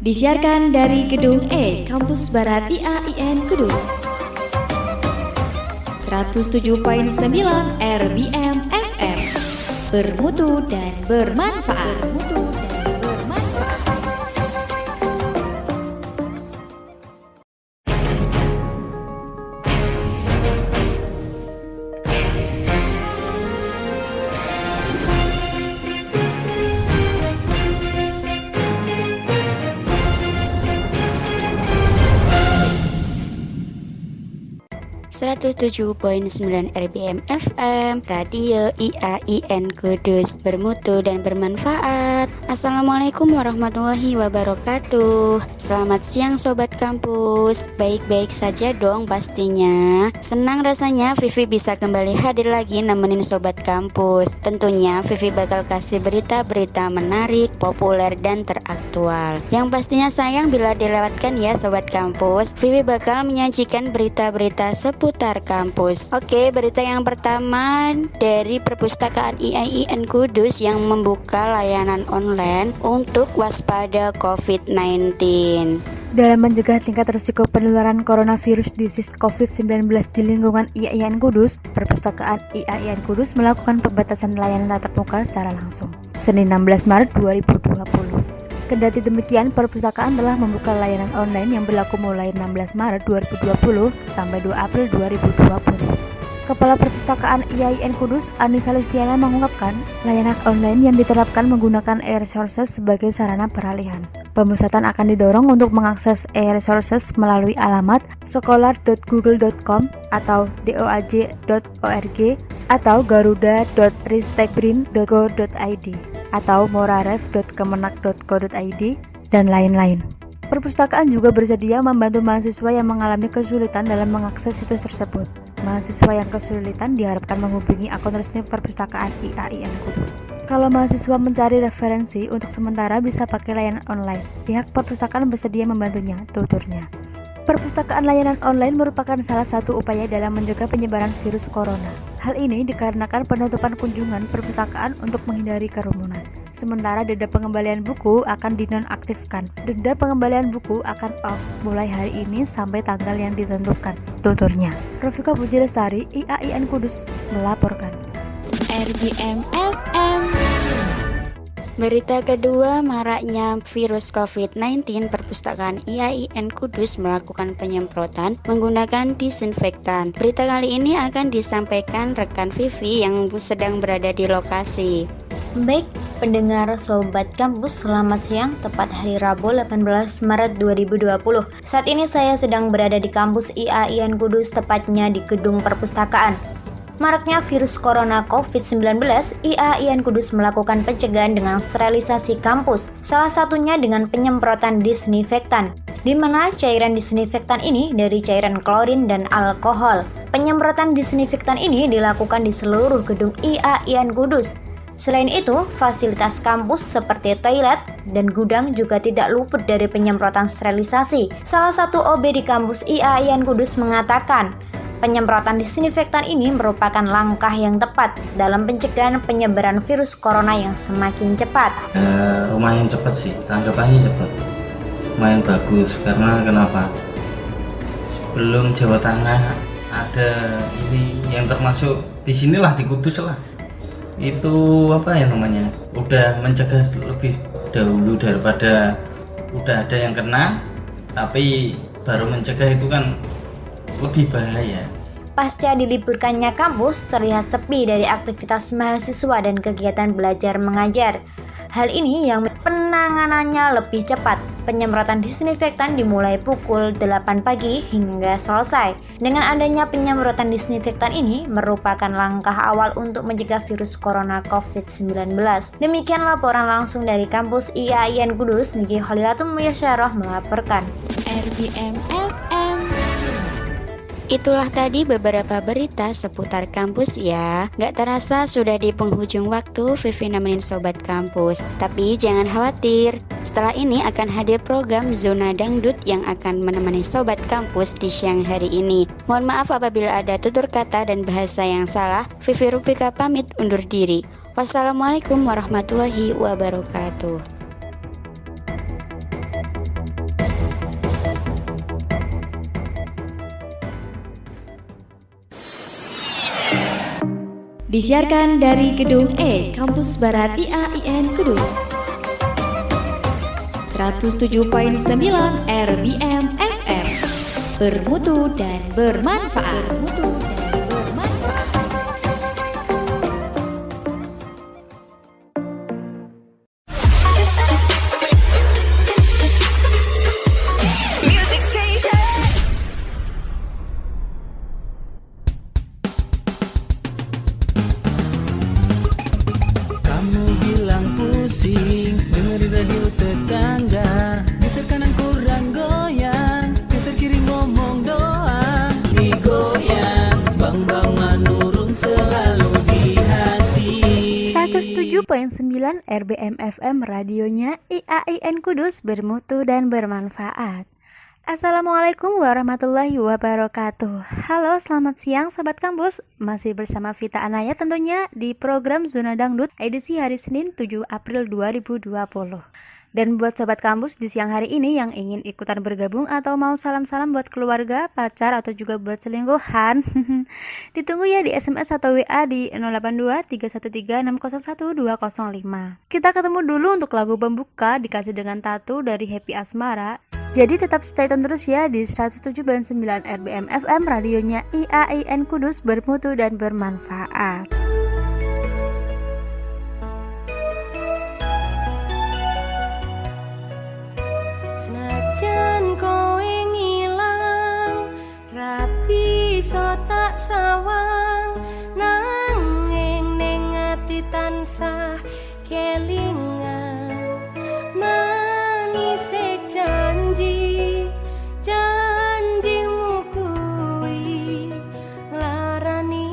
Disiarkan dari Gedung E, Kampus Barat IAIN Kudus. 107.9 RBM FM. Bermutu dan bermanfaat. .9 RBM FM, Radio IAIN Kudus, bermutu dan bermanfaat. Assalamualaikum warahmatullahi wabarakatuh. Selamat siang Sobat Kampus. Baik-baik saja dong pastinya. Senang rasanya Vivi bisa kembali hadir lagi nemenin Sobat Kampus. Tentunya Vivi bakal kasih berita-berita menarik, populer, dan teraktual. Yang pastinya sayang bila dilewatkan ya Sobat Kampus. Vivi bakal menyajikan berita-berita seputar kampus. Oke, berita yang pertama dari Perpustakaan IAIN Kudus yang membuka layanan online untuk waspada COVID-19. Dalam mencegah tingkat risiko penularan coronavirus disease COVID-19 di lingkungan IAIN Kudus, Perpustakaan IAIN Kudus melakukan pembatasan layanan tatap muka secara langsung Senin 16 Maret 2020. Kendati demikian, perpustakaan telah membuka layanan online yang berlaku mulai 16 Maret 2020 sampai 2 April 2020. Kepala Perpustakaan IAIN Kudus, Anissa Listiana mengungkapkan, layanan online yang diterapkan menggunakan e-resources sebagai sarana peralihan. Pemusatan akan didorong untuk mengakses e-resources melalui alamat sekolah.google.com atau doaj.org atau garuda.ristekbrin.go.id atau morarev.kemenak.go.id dan lain-lain. Perpustakaan juga bersedia membantu mahasiswa yang mengalami kesulitan dalam mengakses situs tersebut. Mahasiswa yang kesulitan diharapkan menghubungi akun resmi Perpustakaan IAIN Kudus. Kalau mahasiswa mencari referensi, untuk sementara bisa pakai layanan online. Pihak perpustakaan bersedia membantunya, tuturnya. Perpustakaan layanan online merupakan salah satu upaya dalam mencegah penyebaran virus corona. Hal ini dikarenakan penutupan kunjungan perpustakaan untuk menghindari kerumunan. Sementara denda pengembalian buku akan dinonaktifkan. Denda pengembalian buku akan off mulai hari ini sampai tanggal yang ditentukan, tuturnya. Rofika Puji Lestari, IAIN Kudus, melaporkan. RBM FM. Berita kedua, maraknya virus COVID-19, Perpustakaan IAIN Kudus melakukan penyemprotan menggunakan disinfektan. Berita kali ini akan disampaikan rekan Vivi yang sedang berada di lokasi. Baik, pendengar Sobat Kampus, selamat siang. Tepat hari Rabu 18 Maret 2020. Saat ini saya sedang berada di kampus IAIN Kudus, tepatnya di gedung perpustakaan. Maraknya virus corona COVID-19, IAIN Kudus melakukan pencegahan dengan sterilisasi kampus, salah satunya dengan penyemprotan disinfektan, di mana cairan disinfektan ini dari cairan klorin dan alkohol. Penyemprotan disinfektan ini dilakukan di seluruh gedung IAIN Kudus. Selain itu, fasilitas kampus seperti toilet dan gudang juga tidak luput dari penyemprotan sterilisasi. Salah satu OB di kampus IAIN Kudus mengatakan, penyemprotan disinfektan ini merupakan langkah yang tepat dalam pencegahan penyebaran virus corona yang semakin cepat. Lumayan cepat sih, tanggapannya cepat. Lumayan bagus, karena kenapa? Sebelum Jawa Tengah ada ini yang termasuk di sinilah, di Kudus lah. Itu apa ya namanya? Udah mencegah lebih dahulu daripada udah ada yang kena, tapi baru mencegah itu kan lebih bahaya. Pasca diliburkannya kampus, terlihat sepi dari aktivitas mahasiswa dan kegiatan belajar mengajar. Hal ini yang penanganannya lebih cepat. Penyemprotan disinfektan dimulai pukul 8 pagi hingga selesai. Dengan adanya penyemprotan disinfektan ini merupakan langkah awal untuk mencegah virus corona COVID-19. Demikian laporan langsung dari kampus IAIN Kudus. Niki Kholilatum Muyasyarah melaporkan. RBM FM. Itulah tadi beberapa berita seputar kampus ya. Gak terasa sudah di penghujung waktu Vivi nemenin Sobat Kampus. Tapi jangan khawatir, setelah ini akan hadir program Zona Dangdut yang akan menemani Sobat Kampus di siang hari ini. Mohon maaf apabila ada tutur kata dan bahasa yang salah. Vivi Rupika pamit undur diri. Wassalamualaikum warahmatullahi wabarakatuh. Disiarkan dari Gedung E, Kampus Barat IAIN Kudus. 107.9 RBM FM. Bermutu dan bermanfaat. Kamu bilang pusing, dengerin radio tetangga. Geser kanan kurang goyang, geser kiri ngomong doang. Digoyang, bang menurun selalu di hati. 107.9 RBM FM radionya IAIN Kudus, bermutu dan bermanfaat. Assalamualaikum warahmatullahi wabarakatuh. Halo, selamat siang Sobat Kampus. Masih bersama Vita Anaya tentunya di program Zona Dangdut edisi hari Senin 7 April 2020. Dan buat Sobat Kampus di siang hari ini yang ingin ikutan bergabung atau mau salam-salam buat keluarga, pacar, atau juga buat selingkuhan, ditunggu ya di SMS atau WA di 082 313 601 205. Kita ketemu dulu untuk lagu pembuka dikasih dengan Tatu dari Happy Asmara. Jadi tetap stay tune terus ya di 107.9 RBM FM radionya IAIN Kudus, bermutu dan bermanfaat. Senajan kowe ngilang, rapi so tak sawang, nanging ning ati tansah kelingan. Manise janjimu kuwi larani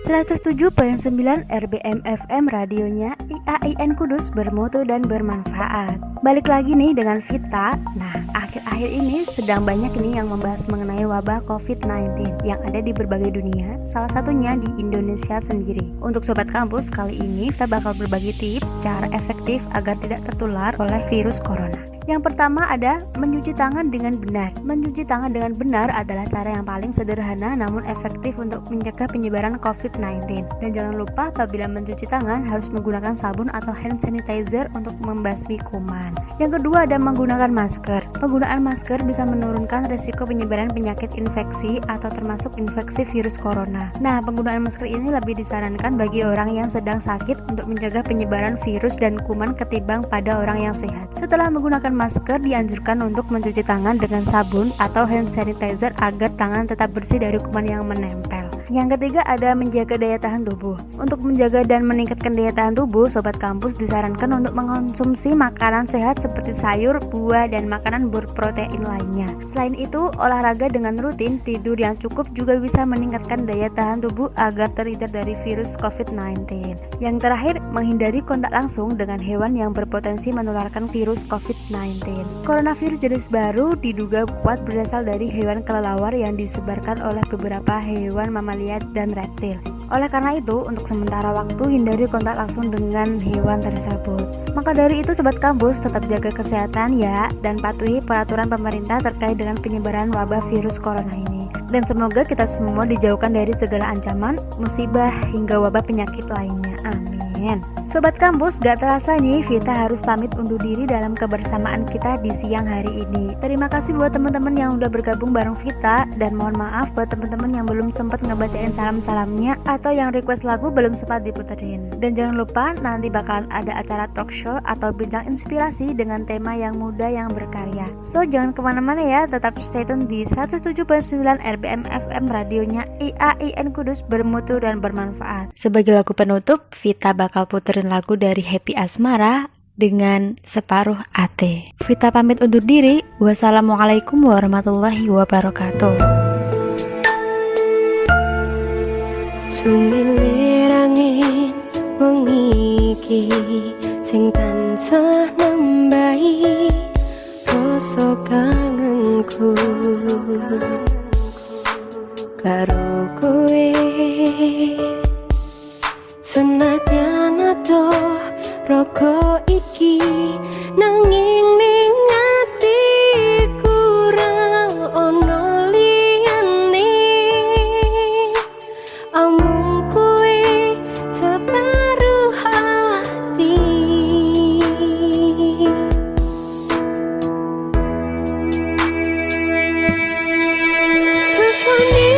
107.9 RBM FM radionya IAIN Kudus, bermutu dan bermanfaat. Balik lagi nih dengan Vita. Nah, akhir-akhir ini sedang banyak nih yang membahas mengenai wabah COVID-19 yang ada di berbagai dunia, salah satunya di Indonesia sendiri. Untuk Sobat Kampus, kali ini kita bakal berbagi tips cara efektif agar tidak tertular oleh virus corona. Yang pertama ada mencuci tangan dengan benar. Mencuci tangan dengan benar adalah cara yang paling sederhana namun efektif untuk mencegah penyebaran COVID-19. Dan jangan lupa apabila mencuci tangan harus menggunakan sabun atau hand sanitizer untuk membasmi kuman. Yang kedua ada menggunakan masker. Penggunaan masker bisa menurunkan risiko penyebaran penyakit infeksi atau termasuk infeksi virus corona. Nah, penggunaan masker ini lebih disarankan bagi orang yang sedang sakit untuk mencegah penyebaran virus dan kuman ketimbang pada orang yang sehat. Setelah menggunakan masker, dianjurkan untuk mencuci tangan dengan sabun atau hand sanitizer agar tangan tetap bersih dari kuman yang menempel. Yang ketiga ada menjaga daya tahan tubuh. Untuk menjaga dan meningkatkan daya tahan tubuh, Sobat Kampus disarankan untuk mengkonsumsi makanan sehat seperti sayur, buah, dan makanan berprotein lainnya. Selain itu, olahraga dengan rutin, tidur yang cukup juga bisa meningkatkan daya tahan tubuh agar terhindar dari virus COVID-19. Yang terakhir, menghindari kontak langsung dengan hewan yang berpotensi menularkan virus COVID-19. Coronavirus jenis baru diduga kuat berasal dari hewan kelelawar yang disebarkan oleh beberapa hewan mamalia dan reptil. Oleh karena itu, untuk sementara waktu hindari kontak langsung dengan hewan tersebut. Maka dari itu Sobat Kampus tetap jaga kesehatan ya, dan patuhi peraturan pemerintah terkait dengan penyebaran wabah virus corona ini. Dan semoga kita semua dijauhkan dari segala ancaman, musibah, hingga wabah penyakit lainnya. Amin. Sobat Kampus, gak terasa nih Vita harus pamit undur diri dalam kebersamaan kita di siang hari ini. Terima kasih buat teman-teman yang udah bergabung bareng Vita, dan mohon maaf buat teman-teman yang belum sempat ngebacain salam-salamnya atau yang request lagu belum sempat diputerin. Dan jangan lupa nanti bakalan ada acara talk show atau bincang inspirasi dengan tema yang muda yang berkarya. So jangan kemana-mana ya, tetap stay tune di 107.9 RBM FM radionya IAIN Kudus, bermutu dan bermanfaat. Sebagai lagu penutup, Vita bakal puterin lagu dari Happy Asmara dengan Separuh Ate. Vita pamit undur diri. Wassalamualaikum warahmatullahi wabarakatuh. Sumilir angin wengi iki sing tansah nambahi rasa kangenku karo kowe. Senadyan adoh raga iki nanging ning atiku ra ono liyane, amung kowe separuh hati. Rasane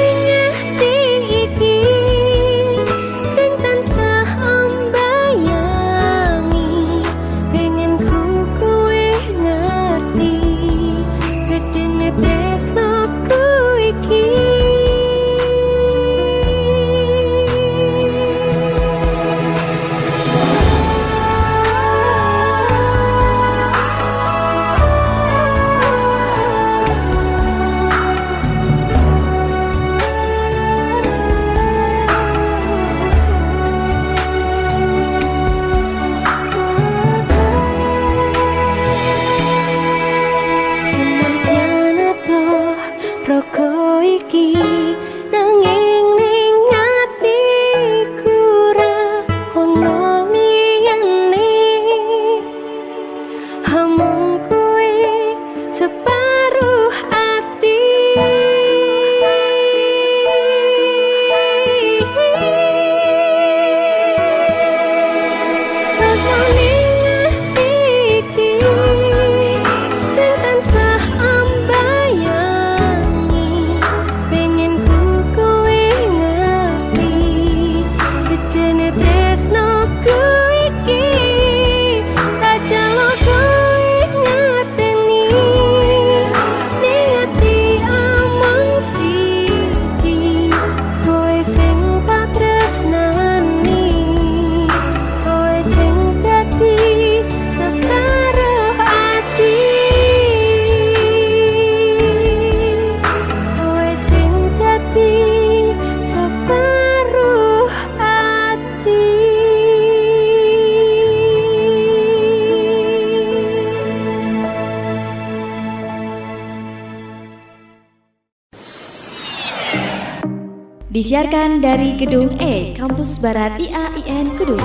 Disiarkan dari Gedung E, Kampus Barat IAIN Kudus.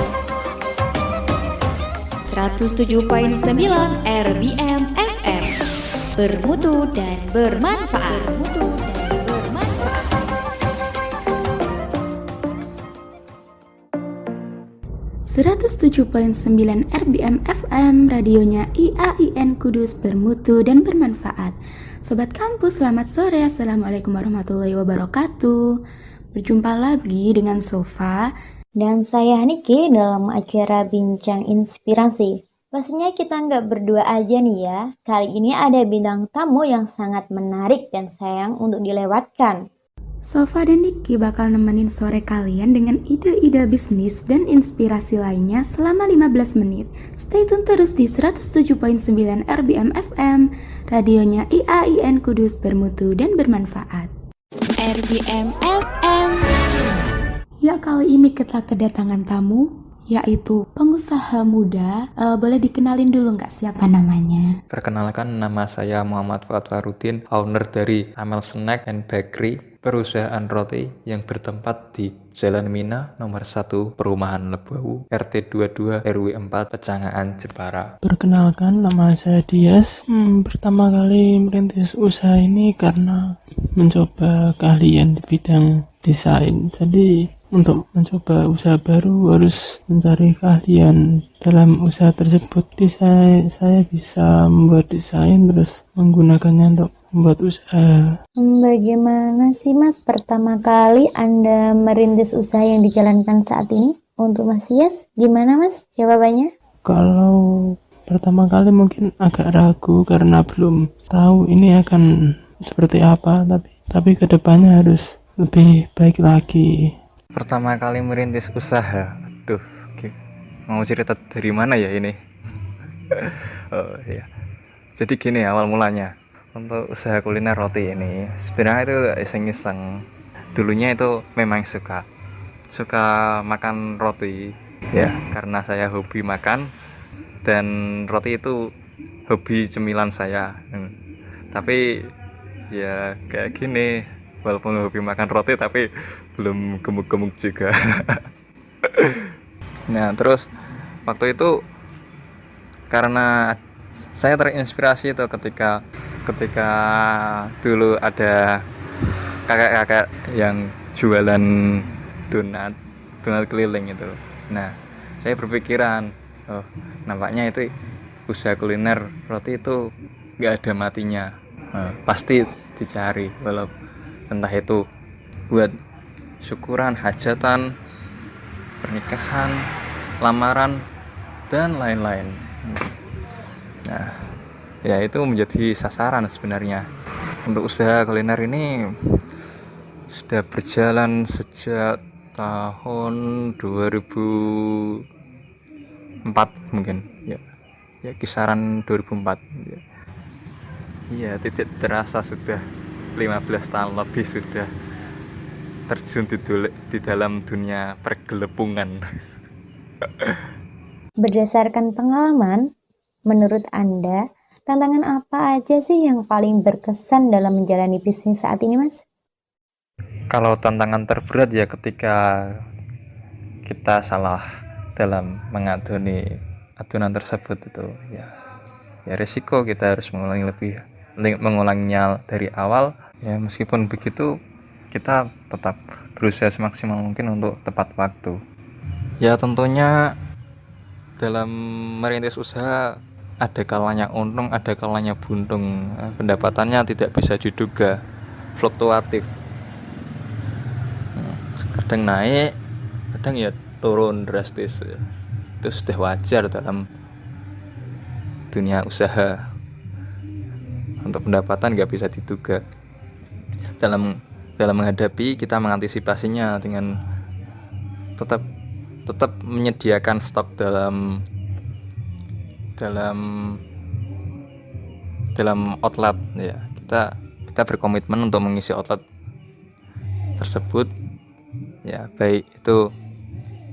107.9 RBM FM. Bermutu dan bermanfaat. 107.9 RBM FM, radionya IAIN Kudus, bermutu dan bermanfaat. Sobat kampus, selamat sore. Assalamualaikum warahmatullahi wabarakatuh. Berjumpa lagi dengan Sofa Dan saya Niki dalam acara Bincang Inspirasi. Pastinya kita nggak berdua aja nih ya. Kali ini ada bintang tamu yang sangat menarik dan sayang untuk dilewatkan. Sofa dan Niki bakal nemenin sore kalian dengan ide-ide bisnis dan inspirasi lainnya selama 15 menit. Stay tune terus di 107.9 RBM FM, radionya IAIN Kudus, bermutu dan bermanfaat. RBM FM. Ya, kali ini kita kedatangan tamu, yaitu pengusaha muda. Boleh dikenalin dulu nggak siapa namanya? Perkenalkan, nama saya Muhammad Fuad Farudin, owner dari Amel Snack and Bakery, perusahaan roti yang bertempat di Jalan Mina, nomor 1, Perumahan Lebahu, RT 22 RW 4, Pecangaan, Jepara. Perkenalkan, nama saya Dias. Pertama kali merintis usaha ini karena mencoba keahlian di bidang desain. Jadi untuk mencoba usaha baru harus mencari keahlian dalam usaha tersebut. Saya bisa membuat desain terus menggunakannya untuk membuat usaha. Bagaimana sih Mas pertama kali Anda merintis usaha yang dijalankan saat ini? Untuk Mas Yas, gimana Mas jawabannya? Kalau pertama kali mungkin agak ragu karena belum tahu ini akan seperti apa, tapi kedepannya harus lebih baik lagi. Pertama kali merintis usaha, mau cerita dari mana ya ini? Oh iya. Jadi gini awal mulanya. Untuk usaha kuliner roti ini sebenarnya itu iseng-iseng. Dulunya itu memang suka makan roti ya, karena saya hobi makan dan roti itu hobi cemilan saya. Tapi ya kayak gini, walaupun hobi makan roti tapi belum gemuk-gemuk juga. Nah terus waktu itu karena saya terinspirasi itu ketika dulu ada kakek-kakek yang jualan donat keliling itu. Nah saya berpikiran, nampaknya itu usaha kuliner roti itu gak ada matinya. Pasti dicari, walau entah itu buat syukuran, hajatan, pernikahan, lamaran, dan lain-lain. Nah, ya itu menjadi sasaran sebenarnya. Untuk usaha kuliner ini sudah berjalan sejak tahun 2004 mungkin ya kisaran 2004 ya. Iya, tidak terasa sudah 15 tahun lebih sudah terjun di dalam dunia pergelepungan. Berdasarkan pengalaman, menurut Anda, tantangan apa aja sih yang paling berkesan dalam menjalani bisnis saat ini, Mas? Kalau tantangan terberat ya ketika kita salah dalam adunan tersebut itu ya risiko kita harus mengulanginya dari awal. Ya meskipun begitu kita tetap berusaha semaksimal mungkin untuk tepat waktu. Ya tentunya dalam merintis usaha ada kalanya untung, ada kalanya buntung. Pendapatannya tidak bisa diduga, fluktuatif. Kadang naik, kadang ya turun drastis. Itu sudah wajar dalam dunia usaha. Untuk pendapatan nggak bisa diduga. Dalam menghadapi, kita mengantisipasinya dengan tetap menyediakan stok dalam outlet ya. Kita berkomitmen untuk mengisi outlet tersebut ya, baik itu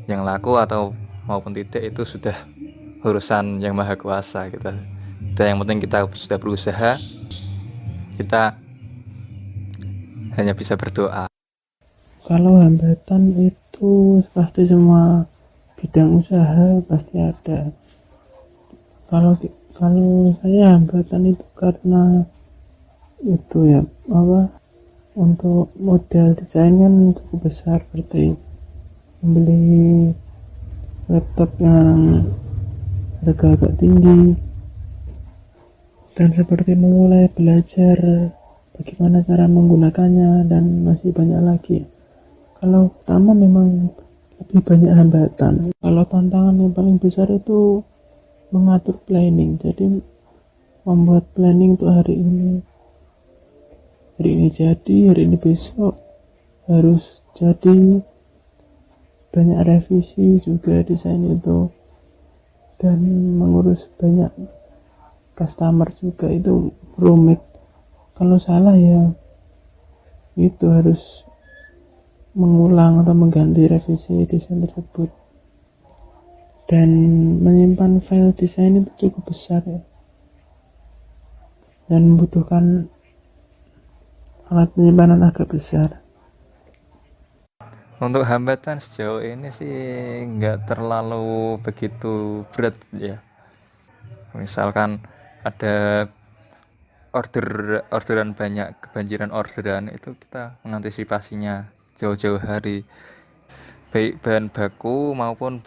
yang laku atau maupun tidak, itu sudah urusan yang maha kuasa. Kita yang penting kita sudah berusaha, kita hanya bisa berdoa. Kalau hambatan itu pasti semua bidang usaha pasti ada. Kalau saya hambatan itu karena itu ya apa, untuk modal desain kan cukup besar, seperti membeli laptop yang harga agak tinggi, dan seperti memulai belajar bagaimana cara menggunakannya, dan masih banyak lagi. Kalau pertama memang lebih banyak hambatan. Kalau tantangan yang paling besar itu mengatur planning, jadi membuat planning untuk hari ini jadi, hari ini besok harus jadi, banyak revisi juga desain itu, dan mengurus banyak customer juga itu rumit. Kalau salah ya itu harus mengulang atau mengganti revisi desain tersebut. Dan menyimpan file desain itu cukup besar ya, dan membutuhkan alat penyimpanan agak besar. Untuk hambatan sejauh ini sih nggak terlalu begitu berat ya. Misalkan ada orderan banyak, kebanjiran orderan, itu kita mengantisipasinya jauh-jauh hari, baik bahan baku maupun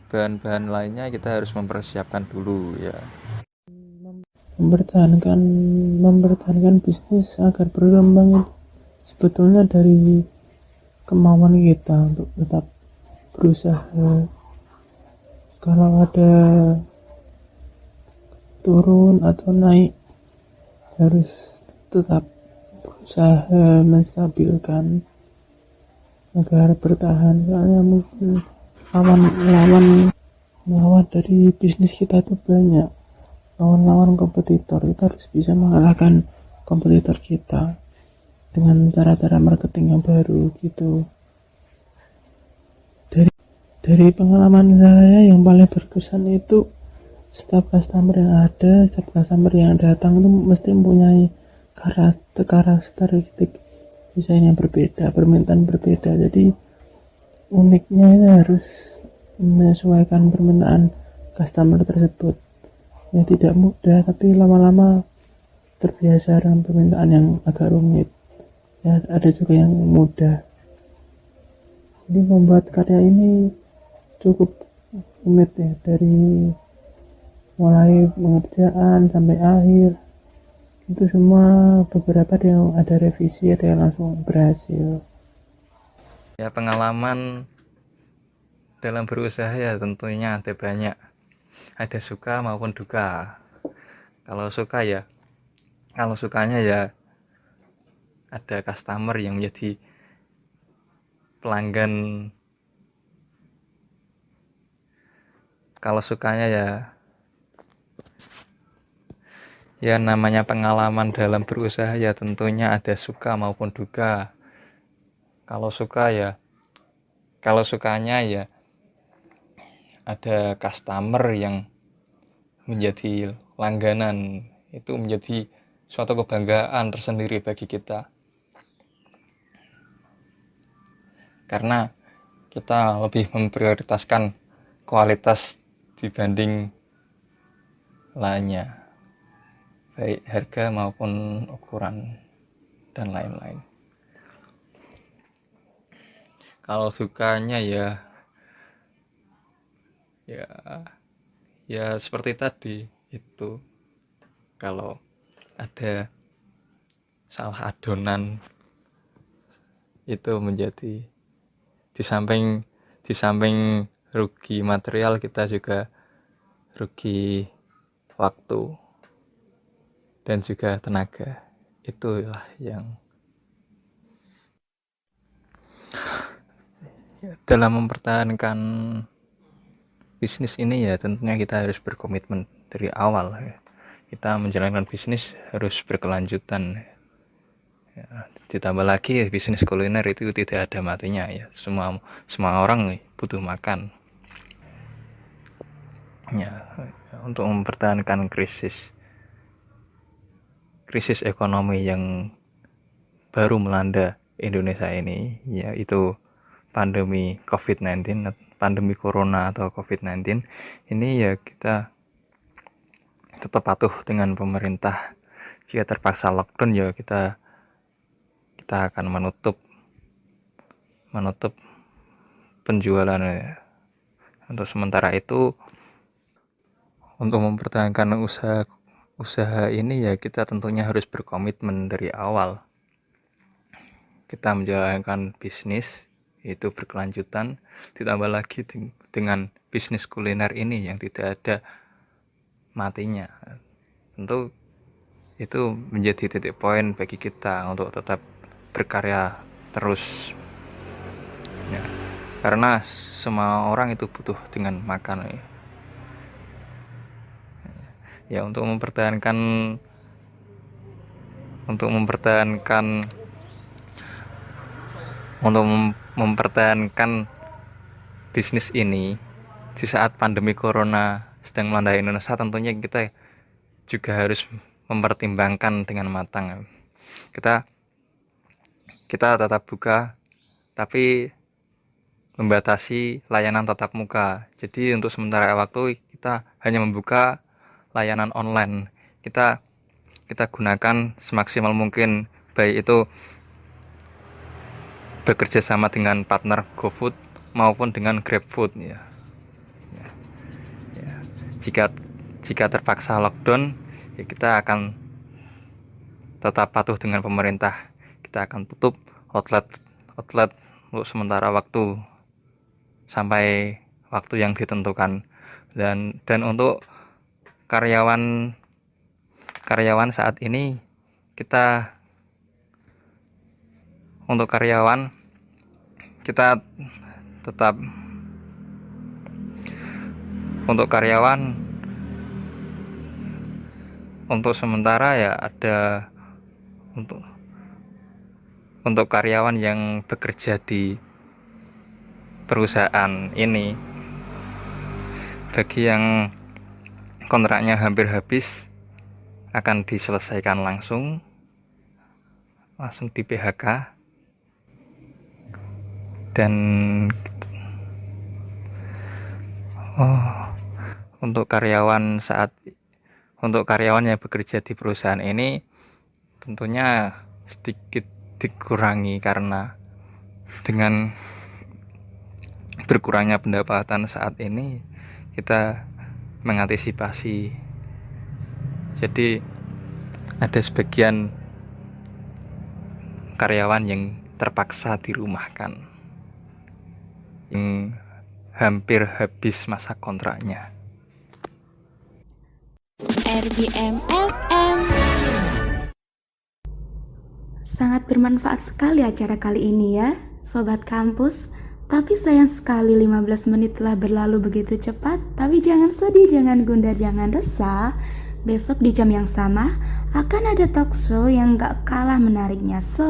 bahan-bahan lainnya kita harus mempersiapkan dulu ya. Mempertahankan bisnis agar berkembang itu sebetulnya dari kemauan kita untuk tetap berusaha. Kalau ada turun atau naik, harus tetap berusaha menstabilkan agar bertahan. Soalnya mungkin lawan dari bisnis kita itu banyak, lawan kompetitor. Kita harus bisa mengalahkan kompetitor kita dengan cara-cara marketing yang baru gitu. Dari pengalaman saya yang paling berkesan itu setiap customer yang datang itu mesti mempunyai karakteristik desain yang berbeda, permintaan berbeda. Jadi uniknya itu harus menyesuaikan permintaan customer tersebut. Ya tidak mudah, tapi lama-lama terbiasa dengan permintaan yang agak rumit. Ya ada juga yang mudah. Jadi membuat karya ini cukup rumit ya, dari mulai pengerjaan sampai akhir itu semua, beberapa yang ada revisi, ada yang langsung berhasil. Ya Pengalaman dalam berusaha ya tentunya ada banyak, ada suka maupun duka. Kalau sukanya ya ada customer yang menjadi pelanggan. Kalau sukanya ya namanya pengalaman dalam berusaha ya tentunya ada suka maupun duka. Kalau sukanya ya ada customer yang menjadi langganan, itu menjadi suatu kebanggaan tersendiri bagi kita, karena kita lebih memprioritaskan kualitas dibanding lainnya, baik harga maupun ukuran dan lain-lain. Kalau sukanya ya seperti tadi itu, kalau ada salah adonan itu menjadi di samping rugi material, kita juga rugi waktu dan juga tenaga. Itulah yang dalam mempertahankan bisnis ini ya tentunya kita harus berkomitmen dari awal ya. Kita menjalankan bisnis harus berkelanjutan ya. Ditambah lagi bisnis kuliner itu tidak ada matinya ya, semua orang butuh makan ya. Untuk mempertahankan krisis ekonomi yang baru melanda Indonesia ini, yaitu pandemi COVID-19, pandemi corona atau COVID-19 ini, ya kita tetap patuh dengan pemerintah. Jika terpaksa lockdown, ya kita akan menutup penjualan ya. Untuk sementara itu, untuk mempertahankan usaha ini, ya kita tentunya harus berkomitmen dari awal. Kita menjalankan bisnis itu berkelanjutan, ditambah lagi dengan bisnis kuliner ini yang tidak ada matinya. Tentu itu menjadi titik poin bagi kita untuk tetap berkarya terus ya, karena semua orang itu butuh dengan makan ya. Untuk mempertahankan bisnis ini di saat pandemi corona sedang melanda Indonesia, tentunya kita juga harus mempertimbangkan dengan matang. Kita tetap buka, tapi membatasi layanan tatap muka. Jadi untuk sementara waktu kita hanya membuka layanan online. Kita gunakan semaksimal mungkin, baik itu bekerja sama dengan partner GoFood maupun dengan GrabFood ya. Jika terpaksa lockdown, ya kita akan tetap patuh dengan pemerintah. Kita akan tutup outlet untuk sementara waktu sampai waktu yang ditentukan. Dan untuk karyawan saat ini, kita tetap untuk sementara ya ada untuk karyawan yang bekerja di perusahaan ini, bagi yang kontraknya hampir habis akan diselesaikan langsung di PHK. Dan untuk karyawan yang bekerja di perusahaan ini tentunya sedikit dikurangi, karena dengan berkurangnya pendapatan saat ini kita mengantisipasi. Jadi ada sebagian karyawan yang terpaksa dirumahkan, yang hampir habis masa kontraknya. RBM FM. Sangat bermanfaat sekali acara kali ini ya, Sobat Kampus. Tapi sayang sekali 15 menit telah berlalu begitu cepat. Tapi jangan sedih, jangan gundah, jangan resah. Besok di jam yang sama akan ada talk show yang gak kalah menariknya. So,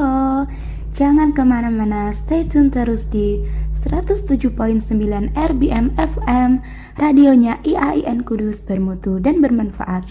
jangan kemana-mana, stay tune terus di 107.9 RBM FM, radionya IAIN Kudus, bermutu dan bermanfaat.